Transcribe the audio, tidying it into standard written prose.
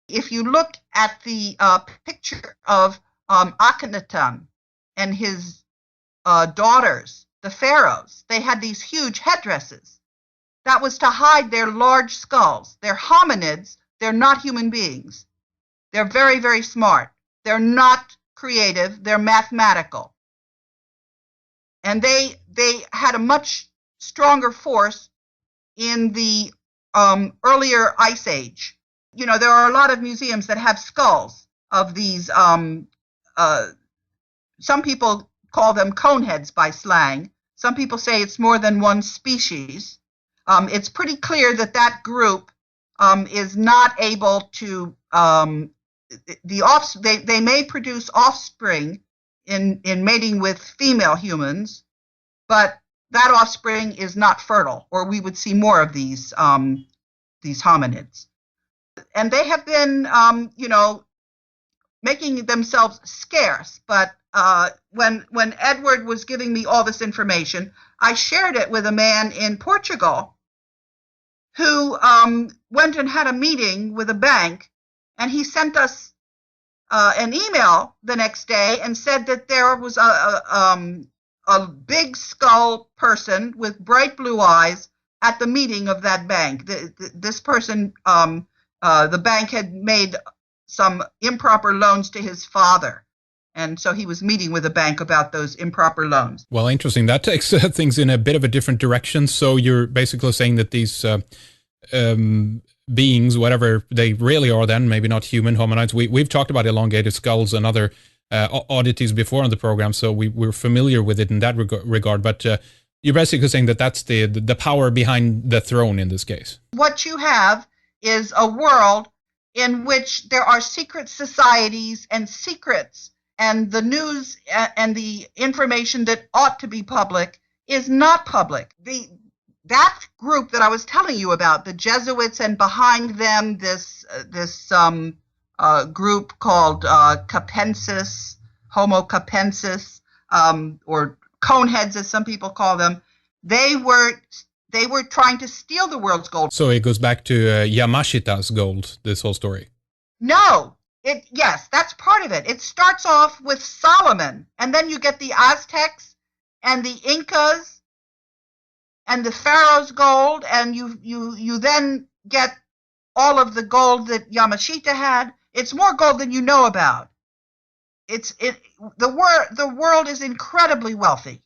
If you look at the picture of Akhenaten and his daughters, the pharaohs, they had these huge headdresses. That was to hide their large skulls. They're hominids. They're not human beings. They're very, very smart. They're not creative. They're mathematical. And they had a much stronger force in the earlier Ice Age. You know, there are a lot of museums that have skulls of these, some people call them coneheads by slang. Some people say it's more than one species. It's pretty clear that that group is not able to, they may produce offspring in mating with female humans, but that offspring is not fertile, or we would see more of these hominids. And they have been, making themselves scarce. But when Edward was giving me all this information, I shared it with a man in Portugal who went and had a meeting with a bank, and he sent us an email the next day and said that there was a big skull person with bright blue eyes at the meeting of that bank. This person, the bank had made some improper loans to his father. And so he was meeting with a bank about those improper loans. Well, interesting. That takes things in a bit of a different direction. So you're basically saying that these beings, whatever they really are then, maybe not human hominids. We've talked about elongated skulls and other oddities before on the program, so we're familiar with it in that regard. But you're basically saying that that's the power behind the throne in this case. What you have is a world in which there are secret societies and secrets, and the news and the information that ought to be public is not public. That group that I was telling you about, the Jesuits, and behind them this group called Capensis, Homo capensis, or coneheads as some people call them, they were trying to steal the world's gold. So it goes back to Yamashita's gold, this whole story. No, yes, that's part of it. It starts off with Solomon, and then you get the Aztecs and the Incas and the Pharaoh's gold, and you then get all of the gold that Yamashita had. It's more gold than you know about. The world is incredibly wealthy.